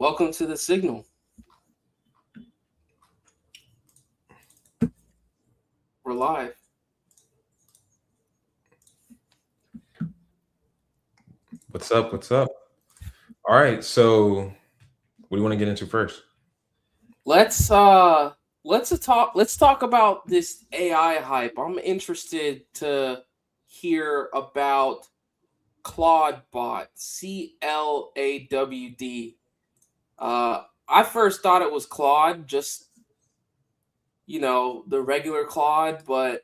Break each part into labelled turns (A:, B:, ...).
A: Welcome to the Signal. We're live.
B: What's up? What's up? All right. So, what do you want to get into first?
A: Let's talk about this AI hype. I'm interested to hear about Clawdbot, CLAWD. I first thought it was Claude, just the regular Claude, but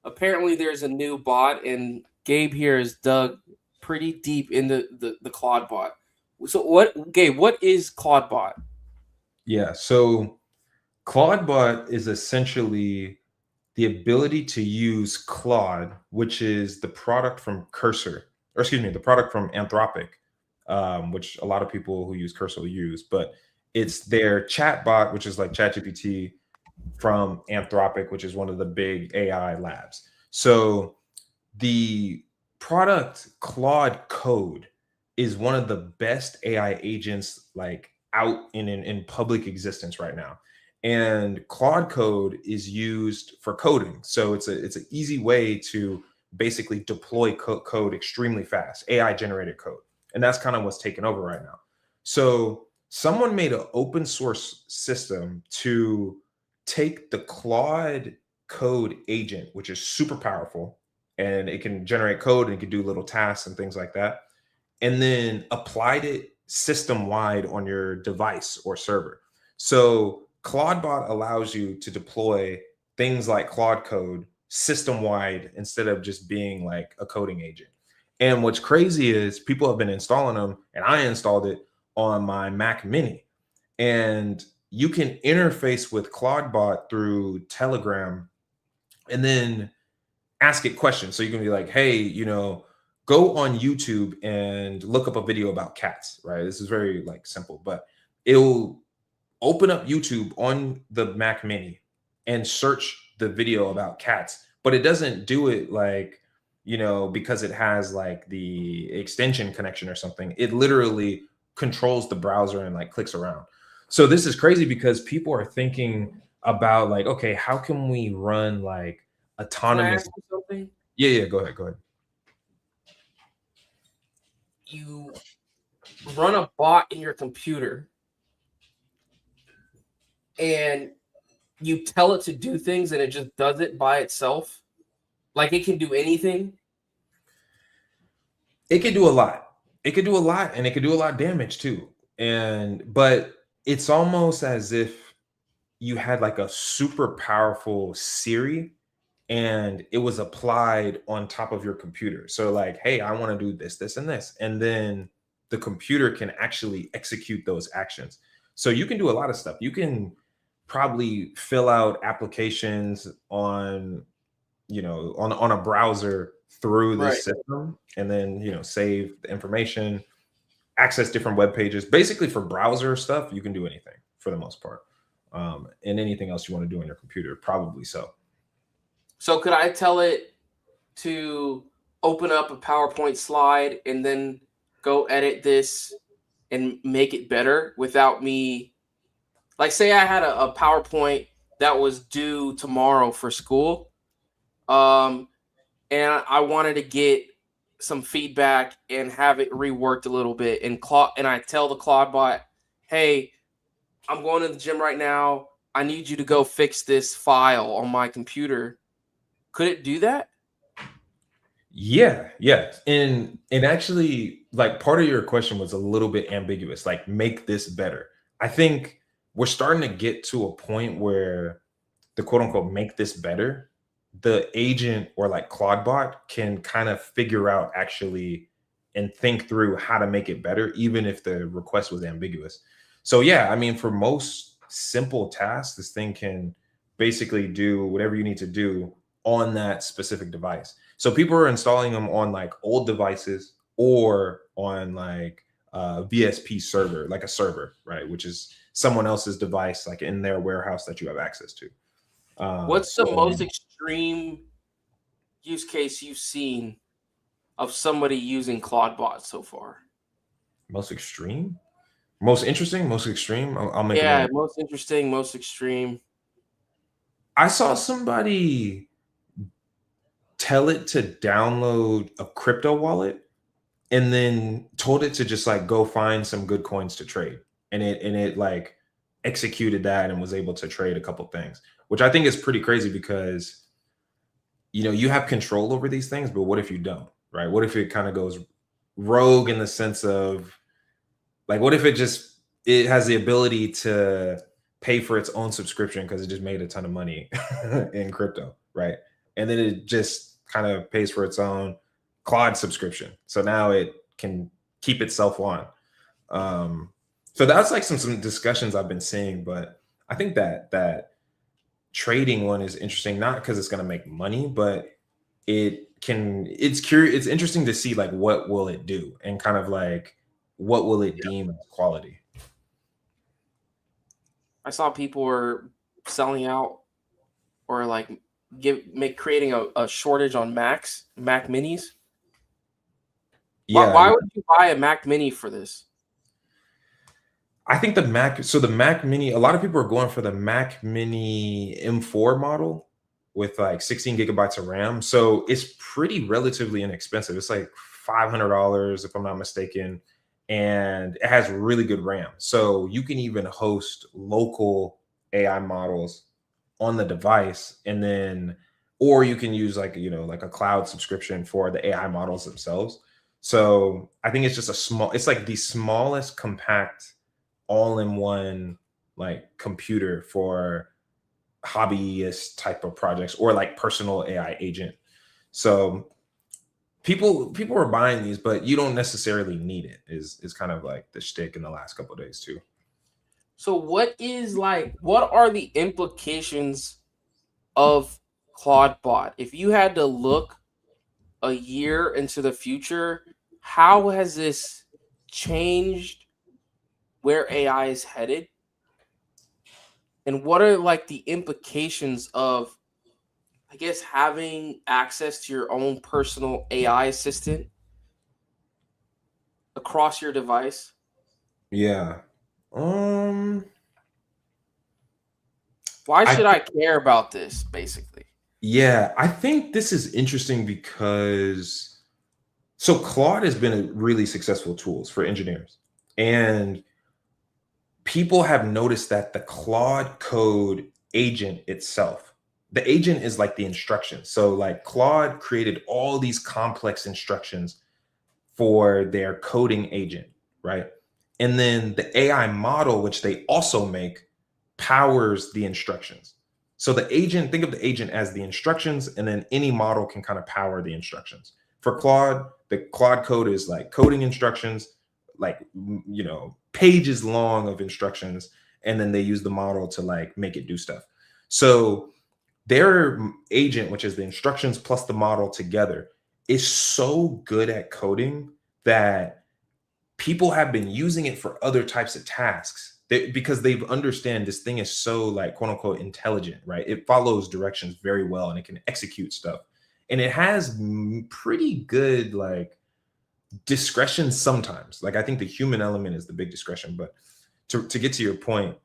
A: apparently there's a new bot, and Gabe here is dug pretty deep into the Clawdbot. So Gabe, what is Clawdbot?
B: Yeah. So, Clawdbot is essentially the ability to use Claude, which is the product from Cursor, or excuse me, the product from Anthropic, which a lot of people who use Cursor use, but it's their chatbot, which is like ChatGPT from Anthropic, which is one of the big AI labs. So, the product Claude Code is one of the best AI agents like out in public existence right now. And Claude Code is used for coding. So it's an easy way to basically deploy code extremely fast, AI generated code. And that's kind of what's taken over right now. So someone made an open source system to take the Claude Code agent, which is super powerful, and it can generate code and it can do little tasks and things like that, and then applied it system wide on your device or server. So Claudebot allows you to deploy things like Claude Code system wide instead of just being like a coding agent. And what's crazy is people have been installing them, and I installed it on my Mac Mini. And you can interface with Claudebot through Telegram and then ask it questions. So you can be like, hey, go on YouTube and look up a video about cats, right? This is very like simple, but it'll open up YouTube on the Mac Mini and search the video about cats, but it doesn't do it like, because it has like the extension connection or something. It literally controls the browser and like clicks around. So this is crazy because people are thinking about like, okay, how can we run like
A: Can I
B: autonomous?
A: ask you something?
B: Yeah, go ahead.
A: You run a bot in your computer and you tell it to do things and it just does it by itself. Like it can do anything.
B: It could do a lot. It could do a lot, and it could do a lot of damage too. But it's almost as if you had like a super powerful Siri and it was applied on top of your computer. So like, hey, I want to do this, this, and this. And then the computer can actually execute those actions. So you can do a lot of stuff. You can probably fill out applications on, on a browser through
A: Right.
B: this system, and then, save the information, access different web pages. Basically for browser stuff, you can do anything for the most part. And anything else you want to do on your computer, probably so.
A: So could I tell it to open up a PowerPoint slide and then go edit this and make it better without me? Like, say I had a PowerPoint that was due tomorrow for school, and I wanted to get some feedback and have it reworked a little bit. And I tell the Claudebot, hey, I'm going to the gym right now. I need you to go fix this file on my computer. Could it do that?
B: Yeah. And actually, like, part of your question was a little bit ambiguous, like make this better. I think we're starting to get to a point where the quote unquote make this better, the agent or like Claudebot can kind of figure out actually and think through how to make it better, even if the request was ambiguous. So yeah, I mean, for most simple tasks, this thing can basically do whatever you need to do on that specific device. So people are installing them on like old devices or on like VSP server, like a server, right? Which is someone else's device, like in their warehouse that you have access to.
A: What's the
B: So
A: most extreme use case you've seen of somebody using Claudebot so far?
B: most extreme? Most interesting, most extreme. I'll make a
A: Yeah,
B: note.
A: most interesting, most extreme.
B: I saw somebody tell it to download a crypto wallet and then told it to just like go find some good coins to trade. And it like executed that and was able to trade a couple things, which I think is pretty crazy because you have control over these things, but what if you don't, right? What if it kind of goes rogue in the sense of like what if it has the ability to pay for its own subscription because it just made a ton of money in crypto, right? And then it just kind of pays for its own Claude subscription. So now it can keep itself on. So that's like some discussions I've been seeing, but I think that trading one is interesting, not because it's going to make money, but it's interesting to see like what will it do and kind of like what will it
A: Yeah.
B: deem as quality.
A: I saw people were selling out or like creating a shortage on Mac Minis.
B: Yeah,
A: Why would you buy a Mac Mini for this?
B: I think the Mac Mini, a lot of people are going for the Mac Mini M4 model with like 16 gigabytes of RAM. So it's pretty relatively inexpensive. It's like $500 if I'm not mistaken, and it has really good RAM. So you can even host local AI models on the device, and then or you can use like like a cloud subscription for the AI models themselves. So I think it's like the smallest compact all-in-one like computer for hobbyist type of projects or like personal AI agent. So people are buying these, but you don't necessarily need it. Is kind of like the shtick in the last couple of days too.
A: So what are the implications of Clawdbot? If you had to look a year into the future, how has this changed where AI is headed? And what are like the implications of, I guess, having access to your own personal AI assistant across your device?
B: Yeah. Um
A: Why
B: I
A: should I care about this, basically?
B: Yeah, I think this is interesting because so Claude has been a really successful tools for engineers. And people have noticed that the Claude code agent itself, the agent is like the instruction. So like Claude created all these complex instructions for their coding agent, right? And then the AI model, which they also make, powers the instructions. So the agent, think of the agent as the instructions, and then any model can kind of power the instructions. For Claude, the Claude code is like coding instructions, like pages long of instructions, and then they use the model to like make it do stuff. So their agent, which is the instructions plus the model together, is so good at coding that people have been using it for other types of tasks because they've understand this thing is so like quote unquote intelligent, right? It follows directions very well and it can execute stuff. And it has pretty good like discretion sometimes. Like I think the human element is the big discretion. But to get to your point,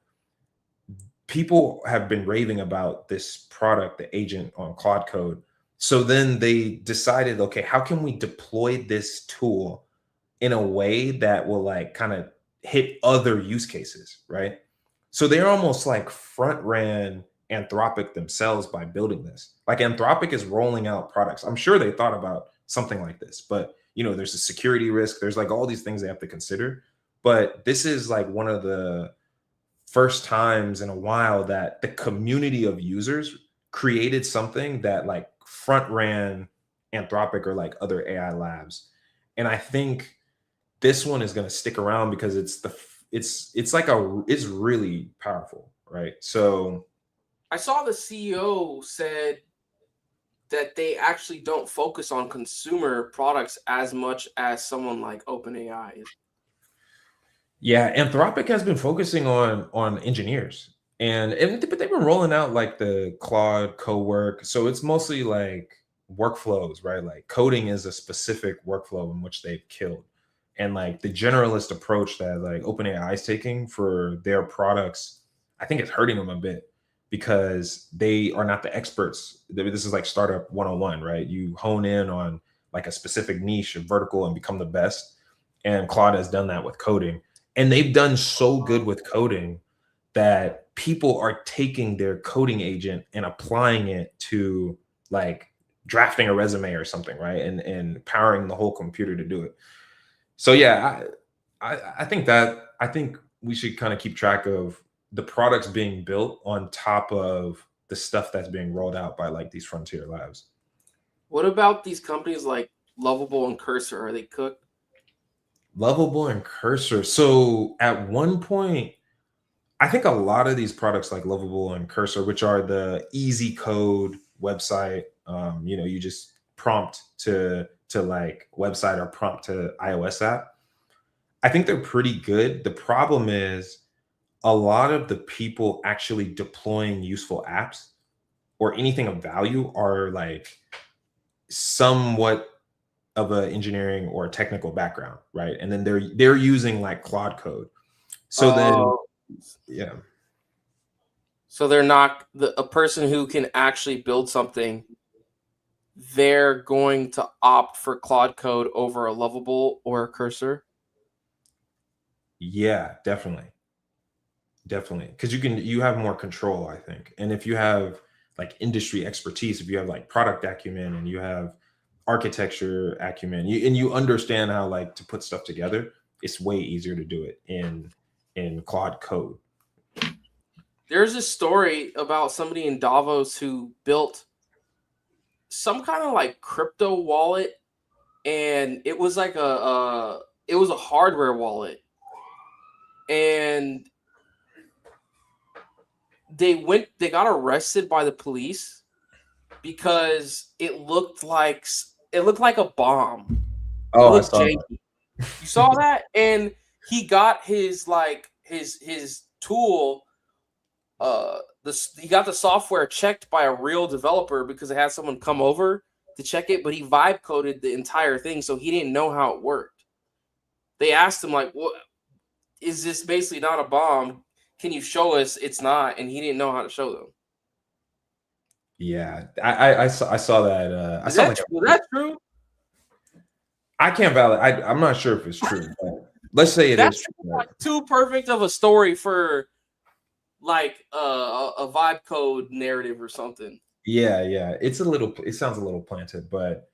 B: people have been raving about this product, the agent on Claude Code. So then they decided, okay, how can we deploy this tool in a way that will like kind of hit other use cases, right? So they're almost like front ran Anthropic themselves by building this. Like Anthropic is rolling out products. I'm sure they thought about something like this, but there's a security risk. There's like all these things they have to consider. But this is like one of the first times in a while that the community of users created something that like front ran Anthropic or like other AI labs. And I think this one is going to stick around because it's really powerful, right? So
A: I saw the CEO said that they actually don't focus on consumer products as much as someone like OpenAI.
B: yeah, Anthropic has been focusing on engineers, but they've been rolling out like the Claude co-work, so it's mostly like workflows, right? Like coding is a specific workflow in which they've killed. and like the generalist approach that like OpenAI is taking for their products, I think it's hurting them a bit because they are not the experts. This is like startup 101, right? You hone in on like a specific niche or vertical and become the best. And Claude has done that with coding. And they've done so good with coding that people are taking their coding agent and applying it to like drafting a resume or something, right? And powering the whole computer to do it. So yeah, I think we should kind of keep track of the products being built on top of the stuff that's being rolled out by like these frontier labs.
A: What about these companies like Lovable and Cursor? Are they cooked?
B: Lovable and Cursor. So at one point, I think a lot of these products like Lovable and Cursor, which are the easy code website, you just prompt to like website or prompt to iOS app. I think they're pretty good. The problem is a lot of the people actually deploying useful apps or anything of value are like somewhat of a engineering or technical background, right? And then they're using like Claude code. So then,
A: Oh,
B: yeah,
A: so they're not a person who can actually build something. They're going to opt for Claude code over a Lovable or a Cursor.
B: yeah, definitely, because you have more control, I think. And if you have like industry expertise, if you have like product acumen and you have architecture acumen, and you understand how like to put stuff together, it's way easier to do it in Claude code.
A: There's a story about somebody in Davos who built some kind of like crypto wallet, and it was like it was a hardware wallet, and they got arrested by the police because it looked like a bomb. It
B: Oh, I
A: looked
B: saw that.
A: janky. You saw that? And he got his like his tool he got the software checked by a real developer because it had someone come over to check it, but he vibe coded the entire thing, so he didn't know how it worked. They asked him like, "What is this? Basically, not a bomb. Can you show us it's not?" And he didn't know how to show them.
B: Yeah, I saw that. I
A: Is
B: saw
A: that
B: like
A: true? Is that true?
B: I can't validate. I'm not sure if it's true, but let's say it is
A: That's
B: true.
A: like too perfect of a story for like a vibe code narrative or something.
B: Yeah, yeah. It sounds a little planted, but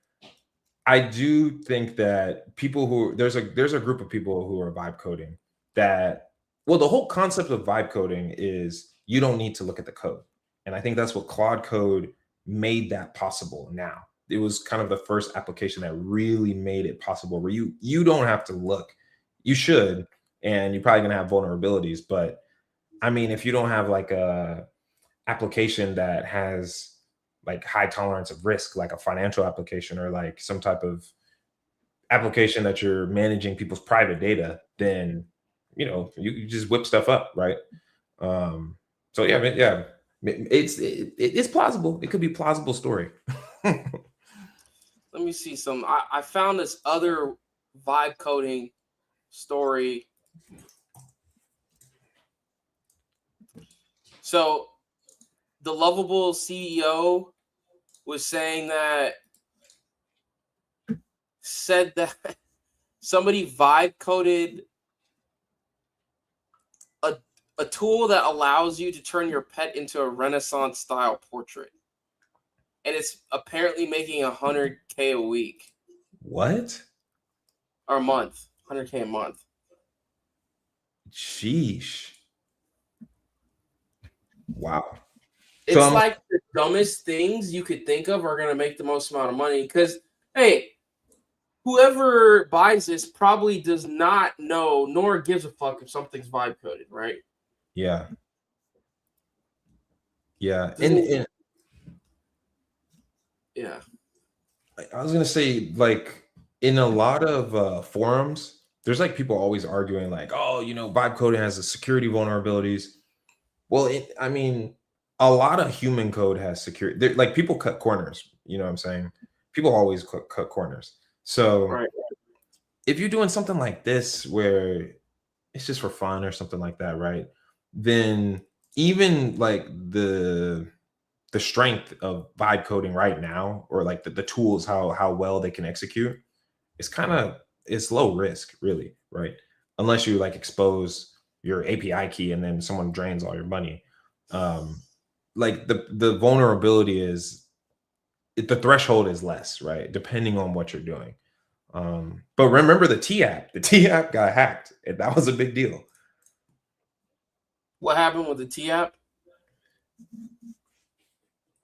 B: I do think that people who there's a group of people who are vibe coding that well, the whole concept of vibe coding is you don't need to look at the code. And I think that's what Claude Code made that possible now. It was kind of the first application that really made it possible where you don't have to look. You should, and you're probably gonna have vulnerabilities, but I mean, if you don't have like a application that has like high tolerance of risk, like a financial application or like some type of application that you're managing people's private data, then you just whip stuff up, right? So yeah, yeah, it's plausible. It could be a plausible story.
A: Let me see some. I found this other vibe coding story. So the Lovable CEO was saying that said that somebody vibe coded a tool that allows you to turn your pet into a Renaissance style portrait. And it's apparently making 100K a week
B: What?
A: or a month, 100K a month.
B: Sheesh. Wow. So
A: It's like the dumbest things you could think of are going to make the most amount of money. Because, hey, whoever buys this probably does not know nor gives a fuck if something's vibe coded, right?
B: yeah. Yeah. And
A: Yeah.
B: I was gonna say, like, in a lot of forums, there's like people always arguing, like, oh, vibe coding has the security vulnerabilities. Well, I mean, a lot of human code has security. Like people cut corners. You know what I'm saying? People always cut corners. So
A: Right.
B: if you're doing something like this where it's just for fun or something like that, right? Then even like the strength of vibe coding right now, or like the tools, how well they can execute, it's kind of, it's low risk, really, right? Unless you like expose your API key and then someone drains all your money. Um, like the vulnerability is, the threshold is less, right? Depending on what you're doing. But remember the T app. The T app got hacked, and that was a big deal.
A: What happened with the T app?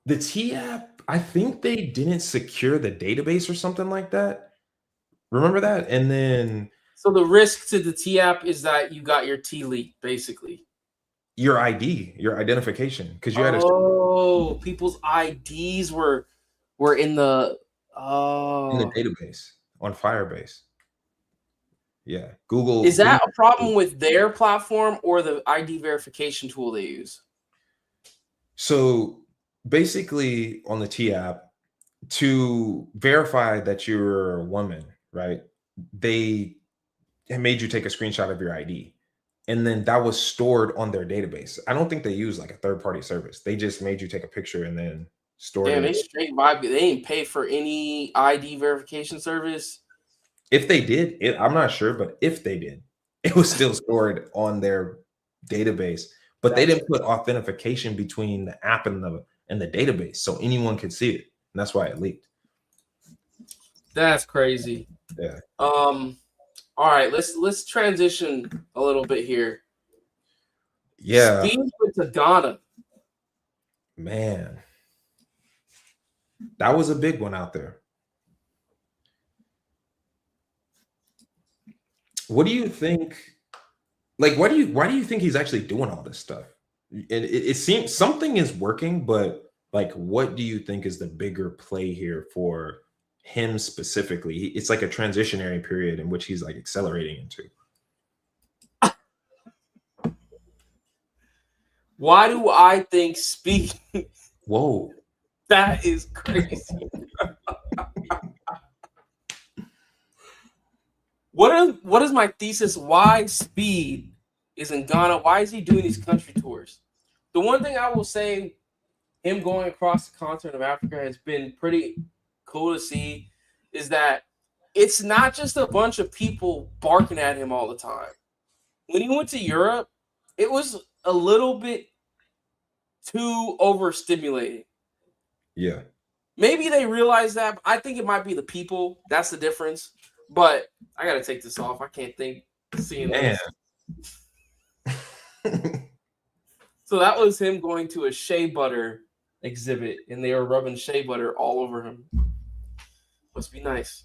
B: The T app, I think they didn't secure the database or something like that. Remember that? And then
A: So the risk to the T app is that you got your T leaked, basically.
B: your ID, your identification, because you had a
A: Oh, people's IDs were in the
B: in the
A: oh.
B: database on Firebase. Yeah, Google.
A: Is that
B: Google.
A: a problem with their platform or the ID verification tool they use?
B: So basically, on the T app, to verify that you're a woman, right? They made you take a screenshot of your ID, and then that was stored on their database. I don't think they use like a third party service. They just made you take a picture and then stored
A: Damn,
B: it.
A: they straight vibe. They ain't pay for any ID verification service.
B: If they did, I'm not sure, but if they did, it was still stored on their database. But they
A: That's
B: didn't put authentication between the app and the database, so anyone could see it, and that's why it leaked.
A: that's crazy.
B: Yeah.
A: All right, let's transition a little bit here.
B: Yeah,
A: Speed to Ghana.
B: man, that was a big one out there. What do you think? Like, why do you think he's actually doing all this stuff? And it seems something is working, but like, what do you think is the bigger play here for him specifically? It's like a transitionary period in which he's like accelerating into.
A: Why do I think Speed?
B: Whoa.
A: That is crazy. What is my thesis? Why Speed is in Ghana? Why is he doing these country tours? The one thing I will say, him going across the continent of Africa has been pretty cool to see, is that it's not just a bunch of people barking at him all the time. When he went to Europe, it was a little bit too overstimulating.
B: Yeah.
A: Maybe they realize that. But I think it might be the people. That's the difference. But I gotta take this off. I can't think seeing this. So that was him going to a shea butter exhibit, and they were rubbing shea butter all over him. Must be nice.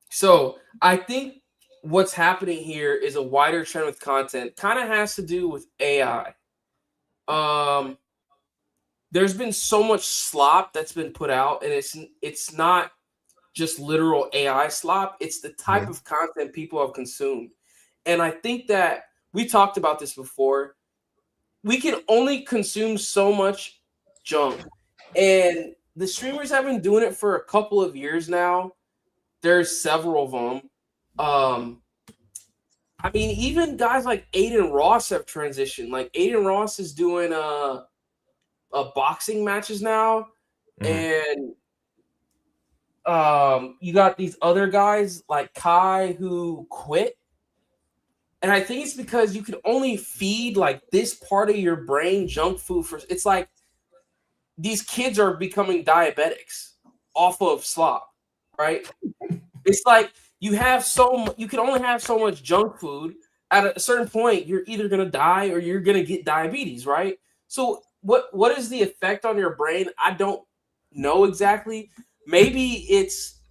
A: So I think what's happening here is a wider trend with content. Kind of has to do with AI. There's been so much slop that's been put out, and it's not just literal AI slop. It's the type of content people have consumed. And I think that we talked about this before. We can only consume so much junk. And the streamers have been doing it for a couple of years now. There's several of them. I mean, even guys like Aiden Ross have transitioned. Like Aiden Ross is doing boxing matches now. And you got these other guys like Kai who quit. And I think it's because you can only feed like this part of your brain junk food for. It's like these kids are becoming diabetics off of slop, right? It's like you can only have so much junk food. At a certain point, you're either gonna die or you're gonna get diabetes, right? So what is the effect on your brain? I don't know exactly. Maybe it's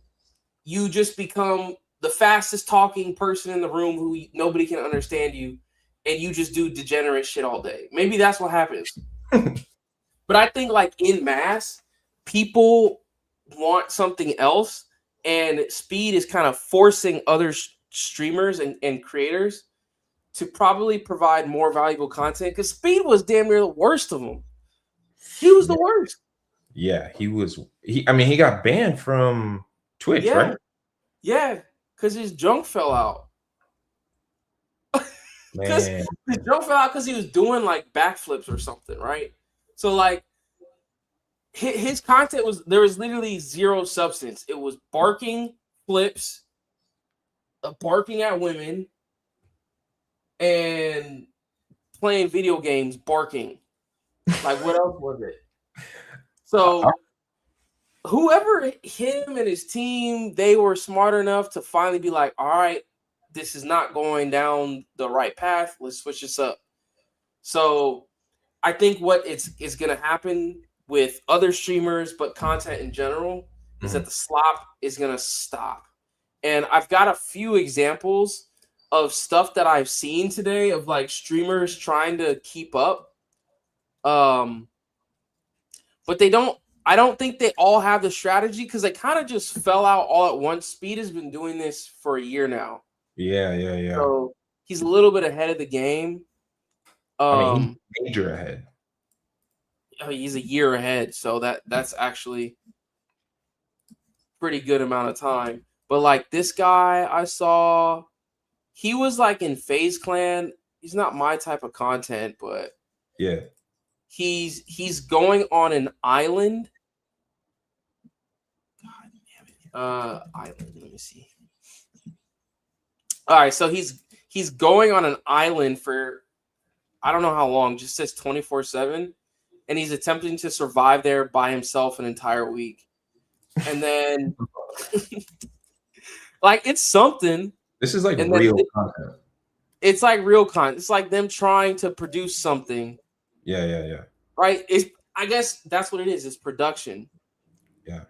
A: you just become the fastest talking person in the room who nobody can understand you, and you just do degenerate shit all day. Maybe that's what happens. But I think like in mass, people want something else, and Speed is kind of forcing other streamers and creators to probably provide more valuable content, because Speed was damn near the worst of them. He was the worst.
B: Yeah, he was. He got banned from Twitch,
A: Yeah,
B: right?
A: yeah, because his junk fell out. Because
B: Man,
A: his junk fell out because he was doing like backflips or something, right? So like his content was there was literally zero substance. It was barking, flips, barking at women, and playing video games, barking. Like what else was it?
B: I-
A: So whoever him and his team, they were smart enough to finally be like, all right, this is not going down the right path. Let's switch this up. So I think what is going to happen with other streamers, but content in general, is that
B: Mhm.
A: the slop is going to stop. And I've got a few examples of stuff that I've seen today of like streamers trying to keep up. Um, but they don't. I don't think they all have the strategy because they kind of just fell out all at once. Speed has been doing this for a year now,
B: Yeah, yeah, yeah.
A: so he's a little bit ahead of the game.
B: I mean, he's
A: Um,
B: major ahead.
A: he's a year ahead, so that's actually pretty good amount of time. But like this guy I saw, he was like in FaZe Clan. He's not my type of content, but
B: Yeah.
A: he's going on an island. God damn it. Island. Let me see. All right, so he's going on an island for I don't know how long. Just says 24/7, and he's attempting to survive there by himself an entire week. And then like it's something.
B: This is like
A: And then
B: real content.
A: it's like real content. It's like them trying to produce something,
B: Yeah, yeah, yeah.
A: right? It's I guess that's what it is. It's production.
B: Yeah.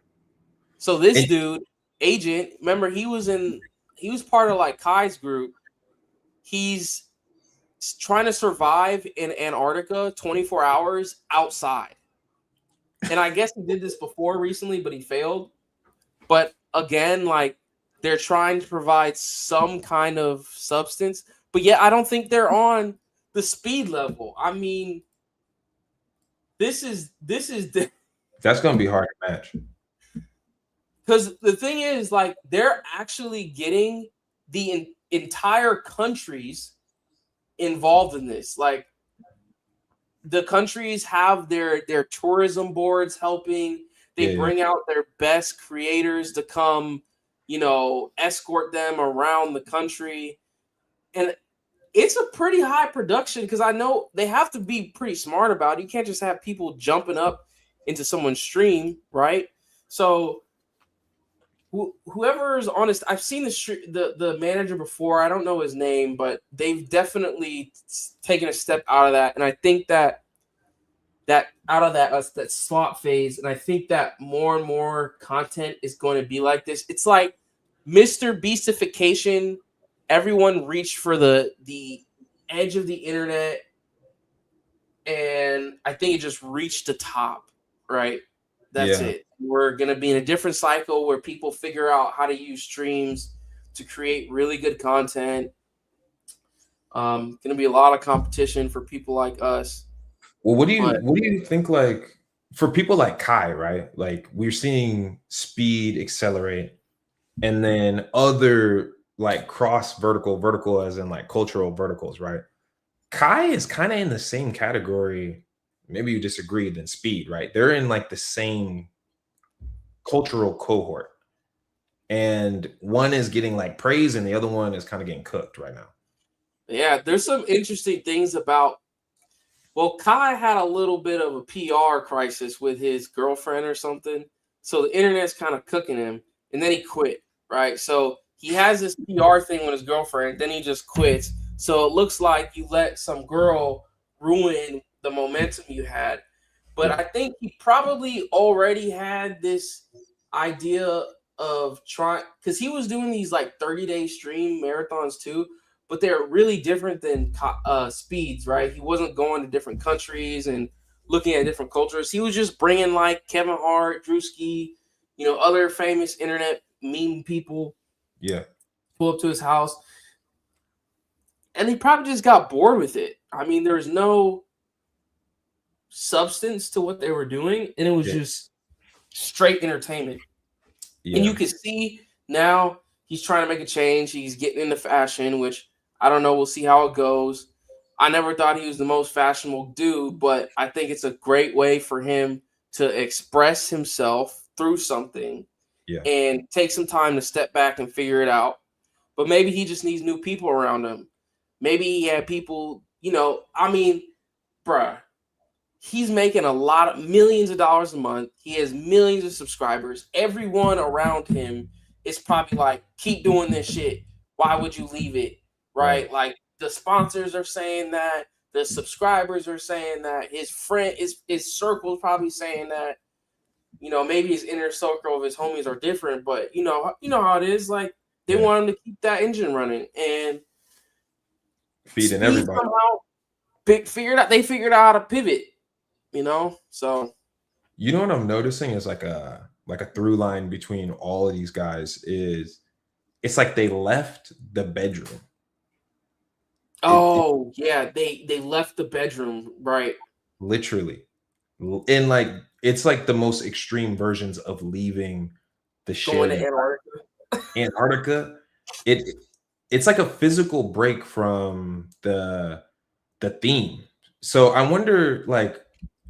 A: So this
B: And
A: dude, Agent, remember he was part of like Kai's group. He's trying to survive in Antarctica 24 hours outside. And I guess he did this before recently, but he failed. But again, like they're trying to provide some kind of substance, but yet I don't think they're on the speed level. I mean, this is the
B: that's gonna be hard to match.
A: because the thing is like they're actually getting the entire countries involved in this. Like the countries have their tourism boards helping.
B: Yeah,
A: They
B: yeah.
A: bring out their best creators to come, escort them around the country. And it's a pretty high production because I know they have to be pretty smart about it. You can't just have people jumping up into someone's stream, right? So whoever is honest, I've seen the manager before. I don't know his name, but they've definitely taken a step out of that, and I think that out of that slot phase, and I think that more and more content is going to be like this. It's like Mr. Beastification. Everyone reached for the edge of the internet, and I think it just reached the top. Right, that's
B: Yeah.
A: it. We're gonna be in a different cycle where people figure out how to use streams to create really good content. Gonna be a lot of competition for people like us,
B: Well,
A: but
B: what do you think like for people like Kai, right? Like we're seeing speed accelerate and then other like cross vertical as in like cultural verticals, right? Kai is kind of in the same category. Maybe you disagree than speed, right? They're in like the same cultural cohort. And one is getting like praise and the other one is kind of getting cooked right now.
A: yeah, there's some interesting things about. Well, Kai had a little bit of a PR crisis with his girlfriend or something, so the internet's kind of cooking him, and then he quit. Right, so he has this PR thing with his girlfriend, then he just quits. So it looks like you let some girl ruin the momentum you had. But
B: Yeah.
A: I think he probably already had this idea of trying because he was doing these like 30-day stream marathons too, but they're really different than speeds, right? He wasn't going to different countries and looking at different cultures. He was just bringing like Kevin Hart, Drewski, other famous internet meme people
B: Yeah.
A: pull up to his house, and he probably just got bored with it. I mean, there was no substance to what they were doing, and it was
B: Yeah.
A: just straight entertainment. And
B: Yeah.
A: you can see now he's trying to make a change. He's getting into fashion, which I don't know. We'll see how it goes. I never thought he was the most fashionable dude, but I think it's a great way for him to express himself through something
B: Yeah.
A: and take some time to step back and figure it out. But maybe he just needs new people around him. Maybe he had people, I mean, bruh, he's making a lot of millions of dollars a month. He has millions of subscribers. Everyone around him is probably like, keep doing this shit. Why would you leave it?
B: Right.
A: Right? Like the sponsors are saying that, the subscribers are saying that, his circle's probably saying that. Maybe his inner circle of his homies are different, but you know how it is. Like they
B: Yeah.
A: want him to keep that engine running, and
B: Feeding
A: Speed
B: everybody.
A: somehow figured out. They figured out how to pivot. So
B: You know what I'm noticing is like a through line between all of these guys is it's like they left the bedroom. It
A: oh yeah, they left the bedroom, right?
B: literally. And like it's like the most extreme versions of leaving the
A: Going to
B: shared
A: Antarctica.
B: Antarctica. It it's like a physical break from the theme. So I wonder, like,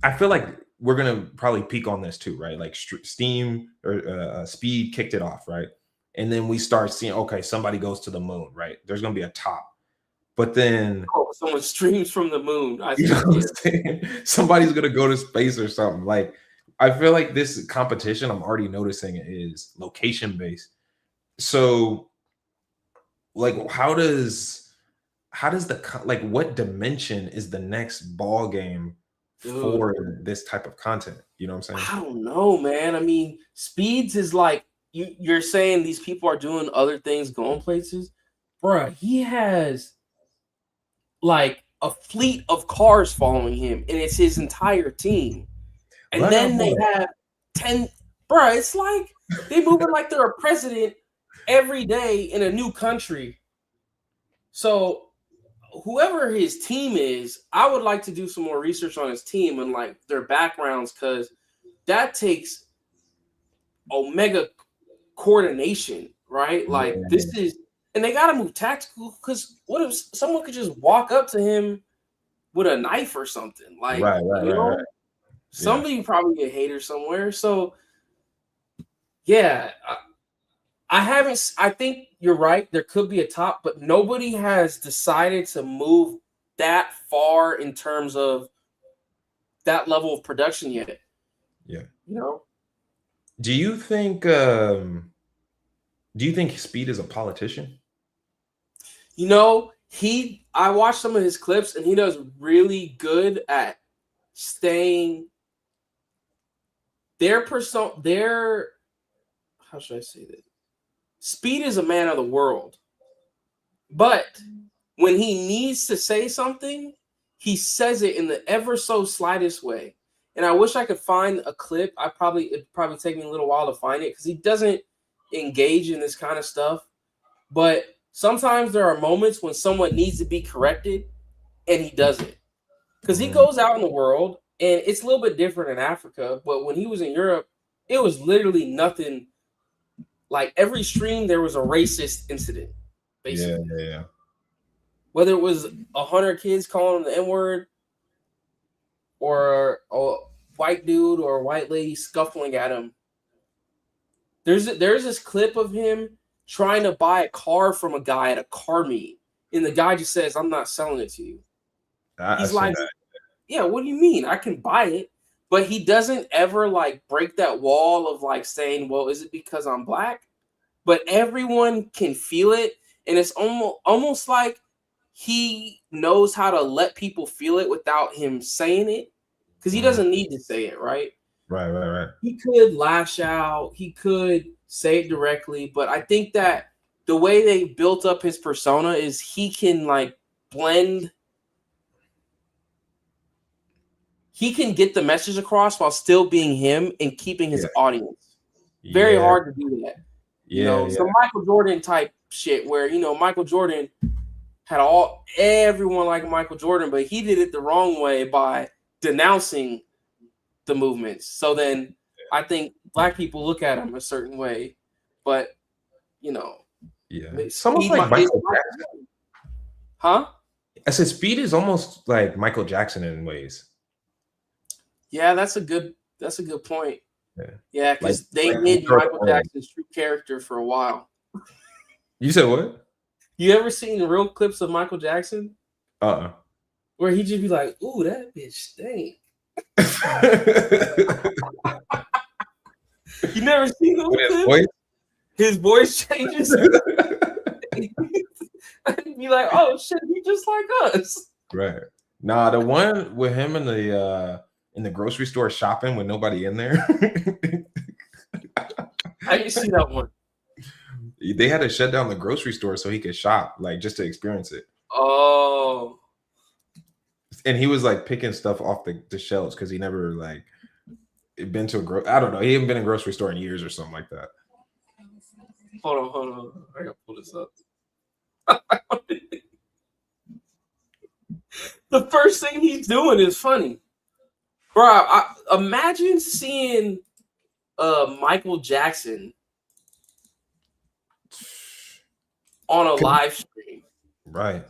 B: I feel like we're gonna probably peak on this too, right? Like Steam or Speed kicked it off, right? And then we start seeing, okay, somebody goes to the moon, right? There's gonna be a top, but then
A: Oh, someone streams from the moon. I
B: you know
A: see.
B: what I'm
A: Yeah.
B: saying? Somebody's gonna go to space or something. Like, I feel like this competition, I'm already noticing, is location based. So, like, how does like what dimension is the next ball game
A: Dude,
B: for this type of content? You know what I'm saying?
A: I don't know, man. I mean, Speeds is like you're saying these people are doing other things, going places. Bruh, he has like a fleet of cars following him, and it's his entire team.
B: Well,
A: And
B: I got
A: then they
B: more.
A: have 10, bruh, it's like they moving like they're a president every day in a new country. So whoever his team is, I would like to do some more research on his team and like their backgrounds, because that takes omega coordination, right? Like
B: Yeah.
A: this is, and they got to move tactical, because what if someone could just walk up to him with a knife or something? Like,
B: Right, right, right, right. Yeah.
A: somebody probably a hater somewhere. So yeah, I haven't. I think you're right. There could be a top, but nobody has decided to move that far in terms of that level of production yet.
B: Yeah.
A: You know,
B: Do you think Speed is a politician?
A: he. I watched some of his clips, and he does really good at staying their persona. Their How should I say this? Speed is a man of the world, but when he needs to say something, he says it in the ever so slightest way. And I wish I could find a clip. It'd probably take me a little while to find it, because he doesn't engage in this kind of stuff. But sometimes there are moments when someone needs to be corrected, and he does it. Because he
B: Mm,
A: goes out in the world, and it's a little bit different in Africa. But when he was in Europe, it was literally nothing. Like every stream, there was a racist incident,
B: yeah,
A: basically.
B: yeah, yeah.
A: Whether it was 100 kids calling him the N word, or a white dude or a white lady scuffling at him. There's this clip of him trying to buy a car from a guy at a car meet, and the guy just says, "I'm not selling it to you."
B: I
A: He's
B: seen
A: like,
B: that.
A: "Yeah, what do you mean? I can buy it." But he doesn't ever like break that wall of like saying, "Well, is it because I'm black?" But everyone can feel it, and it's almost like he knows how to let people feel it without him saying it, because he
B: Mm,
A: doesn't need to say it, right?
B: right, right, right.
A: He could lash out, he could say it directly, but I think that the way they built up his persona is he can like blend, he can get the message across while still being him and keeping his
B: Yeah,
A: audience. Very
B: yeah,
A: hard to do that.
B: yeah, yeah.
A: Some Michael Jordan type shit where, Michael Jordan had everyone like Michael Jordan, but he did it the wrong way by denouncing the movements. So then I think black people look at him a certain way. but you know,
B: Yeah. It's almost
A: Speed
B: like
A: is
B: Michael Jackson.
A: huh?
B: I said Speed is almost like Michael Jackson in ways.
A: Yeah, that's a good point. Yeah,
B: Like,
A: because they
B: like
A: hid Michael Jackson's true character for a while.
B: You said what?
A: You ever seen real clips of Michael Jackson? Where he just be like, "Ooh, that bitch stink." You never seen those clips? His voice changes. I'd be like, "Oh shit, he just like us."
B: Right. Nah, the one with him in the grocery store shopping with nobody in there.
A: I didn't see that one.
B: They had to shut down the grocery store so he could shop, like just to experience it.
A: Oh.
B: And he was like picking stuff off the shelves because he never like been to I don't know. He hadn't been in a grocery store in years or something like that.
A: Hold on. I gotta pull this up. The first thing he's doing is funny. Bro, imagine seeing Michael Jackson on a live stream.
B: Right.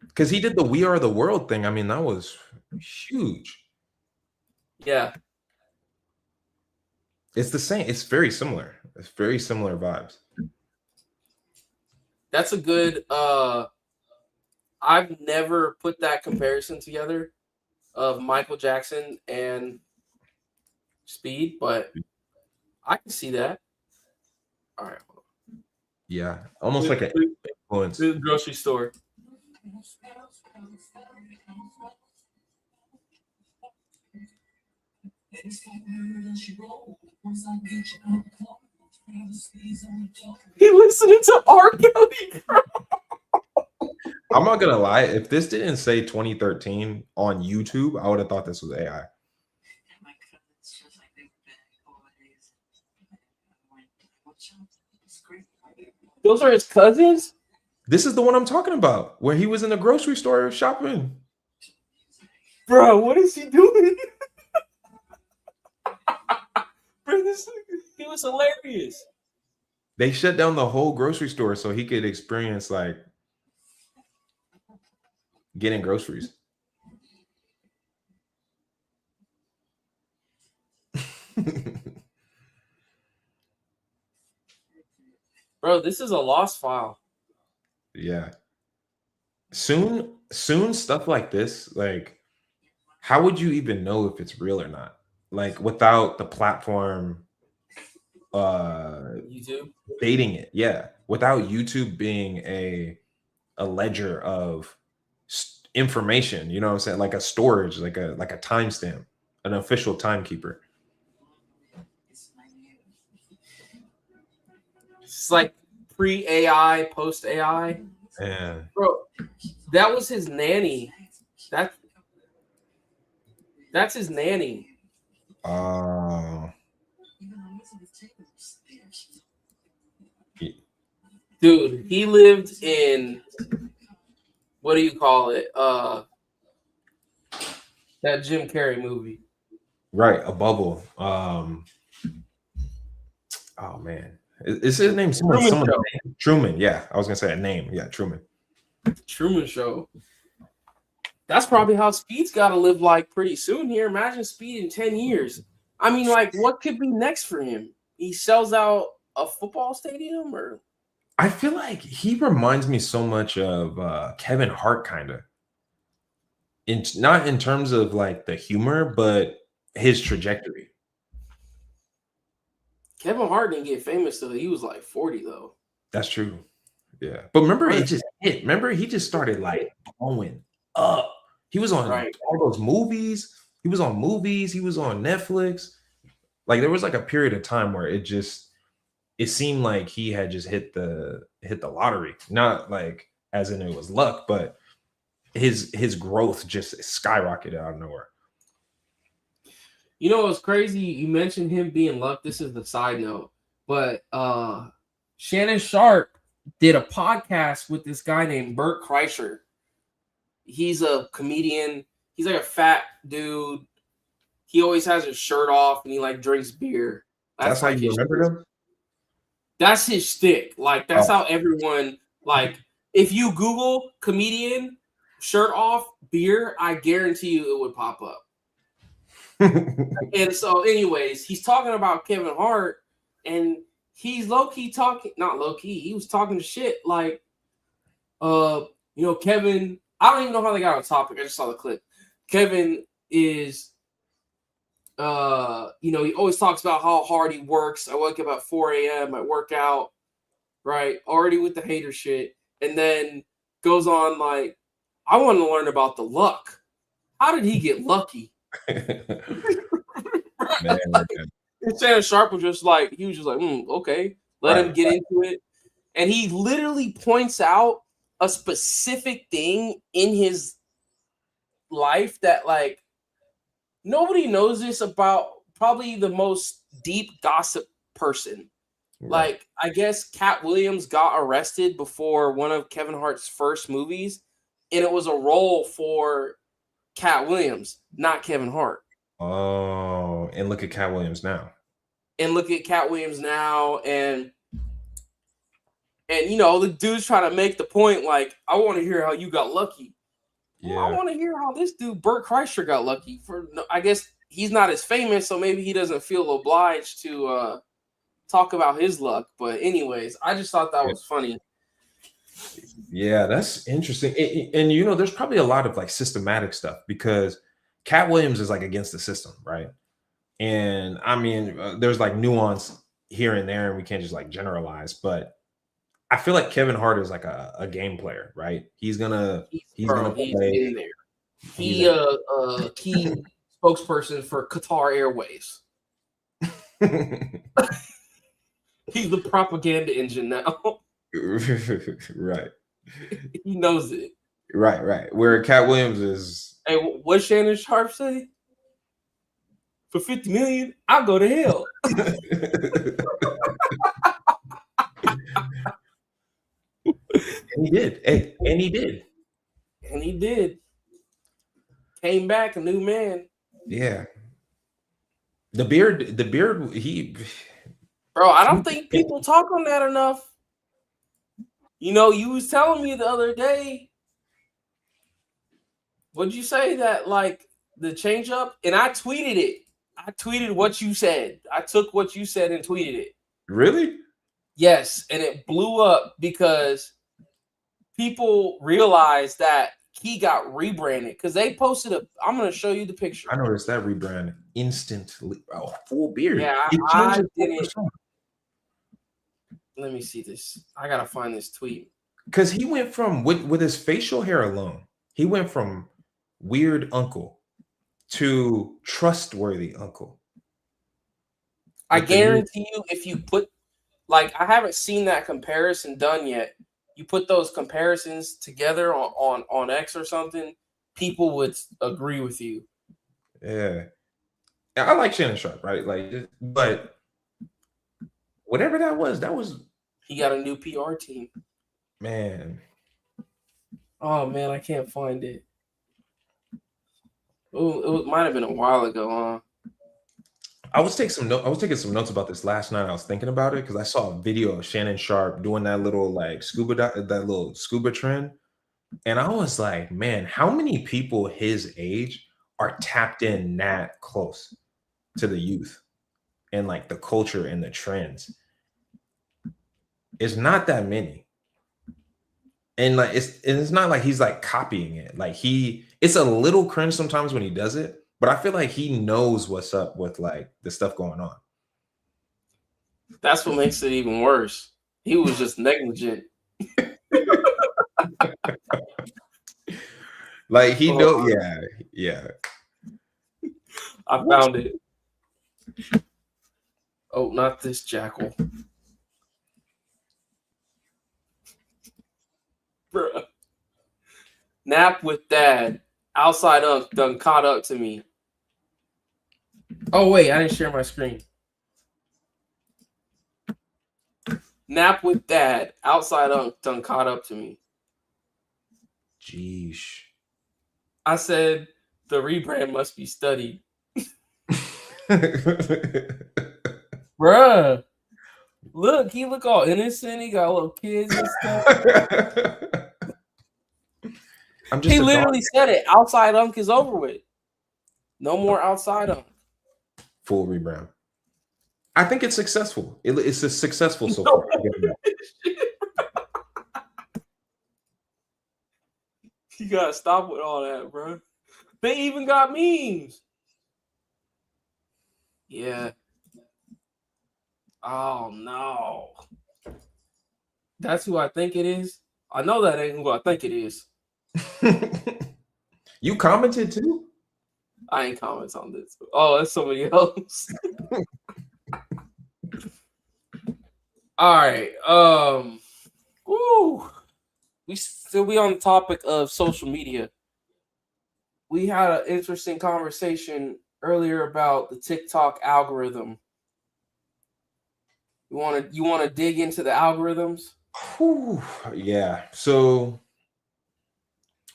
B: Because he did the We Are the World thing. I mean, that was huge.
A: Yeah.
B: It's the same. It's very similar. It's very similar vibes.
A: That's a good I've never put that comparison together of Michael Jackson and Speed, but I can see that. All right.
B: Yeah. Almost like an influence.
A: The grocery store. He listening to R. Kelly.
B: I'm not gonna lie. If this didn't say 2013 on YouTube, I would have thought this was AI.
A: Those are his cousins?
B: This is the one I'm talking about, where he was in the grocery store shopping.
A: Bro, what is he doing? Bro, he was hilarious.
B: They shut down the whole grocery store so he could experience like getting groceries.
A: Bro, this is a lost file.
B: Yeah. Soon stuff like this, like how would you even know if it's real or not? Like without the platform
A: YouTube
B: dating it. Yeah. Without YouTube being a ledger of information, you know what I'm saying? Like a storage, like a timestamp, an official timekeeper.
A: It's like pre-AI, post-AI.
B: Yeah.
A: Bro, that was his nanny. That's his nanny. Dude, he lived in what do you call it? That Jim Carrey movie.
B: Right, a bubble. Oh man. Is his name Truman? Yeah, I was gonna say a name. Yeah, Truman.
A: Truman Show. That's probably how Speed's got to live like pretty soon here. Imagine Speed in 10 years. I mean, like, what could be next for him? He sells out a football stadium, or
B: I feel like he reminds me so much of Kevin Hart, kind of. Not in terms of like the humor, but his trajectory.
A: Kevin Hart didn't get famous till he was like 40, though.
B: That's true. Yeah. But remember, it just hit. Remember, he just started like blowing up. He was on all those movies. He was on movies. He was on Netflix. Like there was like a period of time where it seemed like he had just hit the lottery. Not like as in it was luck, but his growth just skyrocketed out of nowhere.
A: You know what's crazy? You mentioned him being luck. This is the side note, but Shannon Sharp did a podcast with this guy named Bert Kreischer. He's a comedian. He's like a fat dude. He always has his shirt off and he like drinks beer.
B: That's how you remember him?
A: That's his shtick. Like that's
B: Oh.
A: how everyone like. If you Google comedian shirt off beer, I guarantee you it would pop up. And so, anyways, he's talking about Kevin Hart, and he's low key talking, not low key. He was talking to shit like, Kevin. I don't even know how they got on topic. I just saw the clip. Kevin is, he always talks about how hard he works. I wake up at 4 a.m. I work out, right? Already with the hater shit, and then goes on like, I want to learn about the luck. How did he get lucky?
B: Man,
A: and Shannon Sharp was just like, okay, let him get into it. And he literally points out a specific thing in his life that like nobody knows this about probably the most deep gossip person.
B: Right.
A: Like, I guess Cat Williams got arrested before one of Kevin Hart's first movies, and it was a role for Cat Williams, not Kevin Hart.
B: Oh, and look at Cat Williams now.
A: And the dude's trying to make the point like, I want to hear how you got lucky.
B: Yeah.
A: Well, I want to hear how this dude Bert Kreischer got lucky. I guess he's not as famous, so maybe he doesn't feel obliged to talk about his luck. But anyways, I just thought that was funny.
B: Yeah, that's interesting. And there's probably a lot of like systematic stuff because Cat Williams is like against the system, right? And I mean, there's like nuance here and there, and we can't just like generalize. But I feel like Kevin Hart is like a game player, right? He's gonna play.
A: In there. He key spokesperson for Qatar Airways. He's the propaganda engine now.
B: Right.
A: He knows it.
B: Right. Where Cat Williams is.
A: Hey, what Shannon Sharp say? For $50 million, I'll go to hell.
B: And he did. Hey, and he did.
A: And he did. Came back a new man.
B: Yeah. The beard,
A: Bro, I don't think people talk on that enough. You was telling me the other day, what'd you say that like the change up? And I tweeted it. I tweeted what you said. I took what you said and tweeted it.
B: Really?
A: Yes, and it blew up because people realized that he got rebranded because they posted I'm going to show you the picture.
B: I noticed that rebrand instantly. Oh, full beard.
A: Yeah, I didn't. Let me see this. I got to find this tweet.
B: Because he went from, with his facial hair alone, he went from weird uncle to trustworthy uncle.
A: I guarantee you, if you put, like, I haven't seen that comparison done yet. You put those comparisons together on X or something, people would agree with you.
B: Yeah. I like Shannon Sharp, right? Like, but whatever that was.
A: He got a new PR team.
B: Man.
A: Oh, man, I can't find it. Oh, it might have been a while ago, huh?
B: I was taking some notes about this last night. I was thinking about it because I saw a video of Shannon Sharp doing that little like scuba trend, and I was like, man, how many people his age are tapped in that close to the youth and like the culture and the trends? It's not that many, and like it's not like he's like copying it. Like it's a little cringe sometimes when he does it. But I feel like he knows what's up with like the stuff going on.
A: That's what makes it even worse. He was just negligent.
B: Like he knows, yeah.
A: I found it. Oh, not this jackal. Bruh. Nap with dad. Outside Unk done caught up to me. Oh, wait, I didn't share my screen. Nap with dad. Outside Unk done caught up to me.
B: Jeez.
A: I said the rebrand must be studied. Bruh. Look, he look all innocent. He got little kids and stuff.
B: I'm just
A: He
B: a dog.
A: literally said it. Outside Unk is over with. No more outside Unk.
B: Full rebrand. I think it's successful. It's a successful so far.
A: You gotta stop with all that, bro. They even got memes. Yeah. Oh no. That's who I think it is. I know that ain't who I think it is.
B: You commented too?
A: I ain't comments on this. Oh, that's somebody else. All right. Woo. We still be on the topic of social media. We had an interesting conversation earlier about the TikTok algorithm. You want to dig into the algorithms?
B: Whew, yeah. So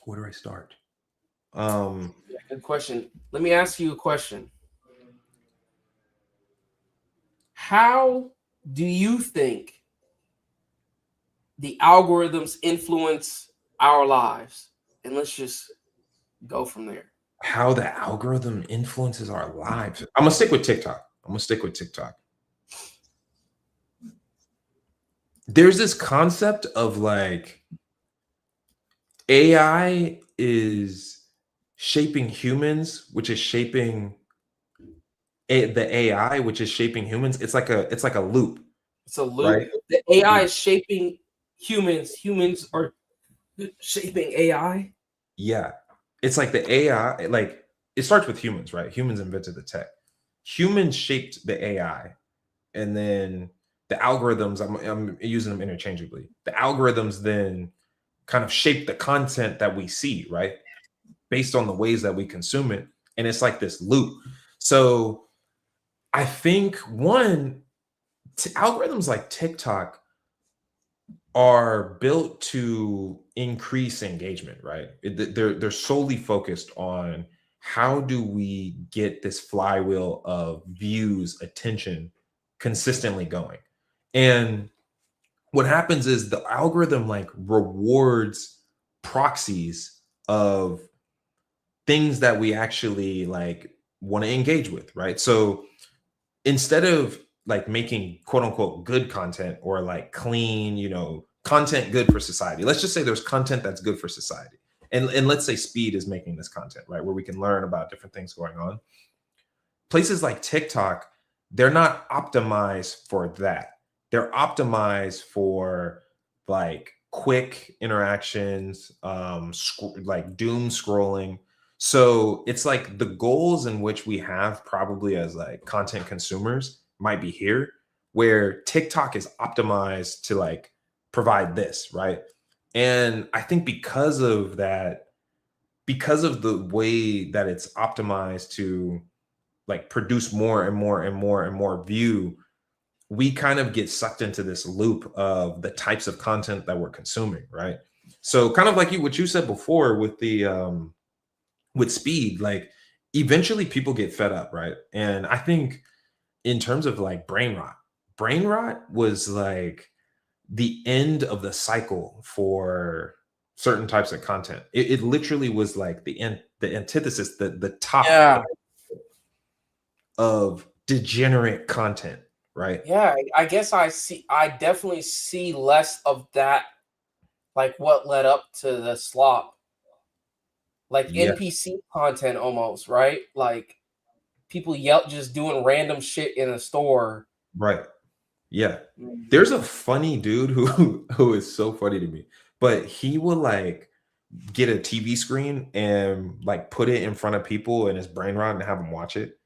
B: where do I start?
A: Yeah, good question. Let me ask you a question. How do you think the algorithms influence our lives? And let's just go from there.
B: How the algorithm influences our lives. I'm gonna stick with TikTok. There's this concept of like AI is shaping humans, which is shaping the AI, which is shaping humans. It's like a loop,
A: It's a loop.
B: right?
A: The AI is shaping humans. Humans are shaping AI.
B: Yeah. It's like the AI, like it starts with humans, right? Humans invented the tech. Humans shaped the AI, and then the algorithms, I'm using them interchangeably. The algorithms then kind of shape the content that we see, right? Based on the ways that we consume it. And it's like this loop. So I think algorithms like TikTok are built to increase engagement, right? They're solely focused on how do we get this flywheel of views, attention consistently going. And what happens is the algorithm like rewards proxies of things that we actually like want to engage with, right? So instead of like making quote unquote good content or like clean, content good for society. Let's just say there's content that's good for society. And let's say Speed is making this content, right? Where we can learn about different things going on. Places like TikTok, they're not optimized for that. They're optimized for like quick interactions, like doom scrolling. So it's like the goals in which we have probably as like content consumers might be here, where TikTok is optimized to like provide this, right? And I think because of that, because of the way that it's optimized to like produce more and more and more and more view, we kind of get sucked into this loop of the types of content that we're consuming, right? So kind of like what you said before with the with Speed, like eventually people get fed up, right? And I think in terms of like brain rot was like the end of the cycle for certain types of content. It literally was like the antithesis, the top
A: Yeah.
B: of degenerate content, right?
A: Yeah, I guess I definitely see less of that, like what led up to the slop. Like
B: Yeah,
A: NPC content almost, right? Like people just doing random shit in a store.
B: right. Yeah.
A: Mm.
B: There's a funny dude who is so funny to me, but he will like get a TV screen and like put it in front of people in his brain rot and have them watch it.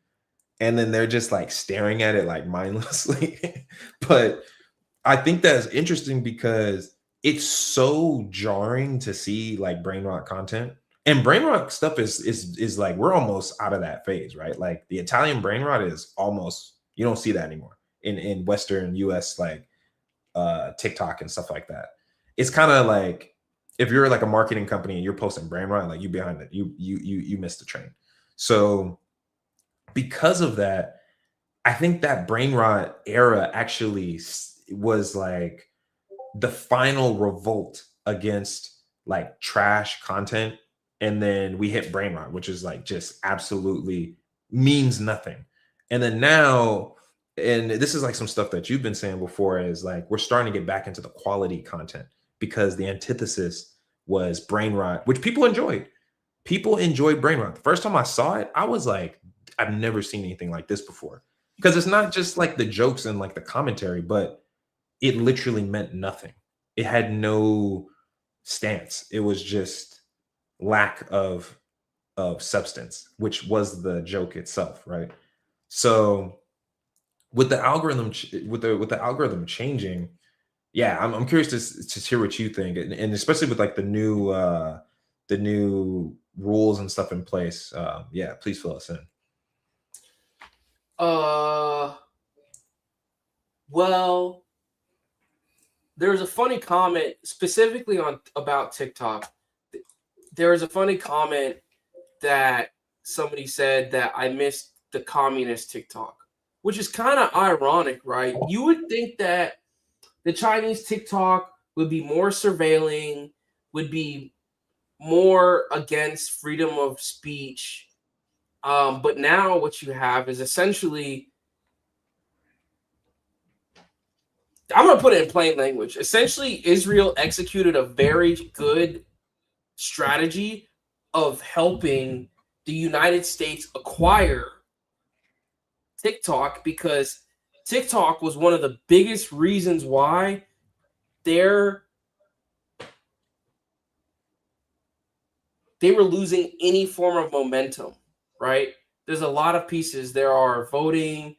B: And then they're just like staring at it like mindlessly. But I think that's interesting because it's so jarring to see like brain rot content. And brain rot stuff is like we're almost out of that phase, right? Like the Italian brain rot is almost, you don't see that anymore in Western US like TikTok and stuff like that. It's kind of like if you're like a marketing company and you're posting brain rot, like you behind it, you missed the train. So because of that, I think that brain rot era actually was like the final revolt against like trash content. And then we hit brain rot, which is like just absolutely means nothing. And then now, and this is like some stuff that you've been saying before, is like we're starting to get back into the quality content because the antithesis was brain rot, which people enjoyed. People enjoyed brain rot. The first time I saw it, I was like, I've never seen anything like this before. Because it's not just like the jokes and like the commentary, but it literally meant nothing. It had no stance. It was just lack of substance, which was the joke itself, right? So with the algorithm with the algorithm changing, yeah, I'm curious to hear what you think, and especially with like the new rules and stuff in place. Yeah, please fill us in.
A: Well, there's a funny comment specifically on about TikTok. There was a funny comment that somebody said that I missed the communist TikTok, which is kind of ironic, right? You would think that the Chinese TikTok would be more surveilling, would be more against freedom of speech. But now what you have is essentially, I'm going to put it in plain language. Essentially, Israel executed a very good strategy of helping the United States acquire TikTok, because TikTok was one of the biggest reasons why they were losing any form of momentum, right? There's a lot of pieces. There's voting,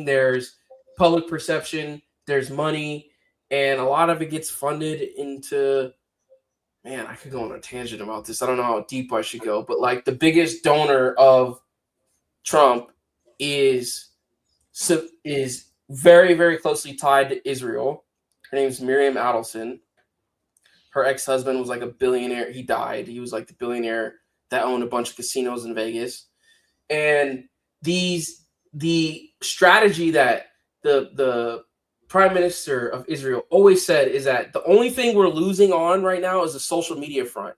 A: there's public perception, there's money, and a lot of it gets funded into, man, I could go on a tangent about this. I don't know how deep I should go, but like the biggest donor of Trump is very, very closely tied to Israel. Her name's Miriam Adelson. Her ex-husband was like a billionaire. He died. He was like the billionaire that owned a bunch of casinos in Vegas. And the strategy that the prime minister of Israel always said is that the only thing we're losing on right now is the social media front.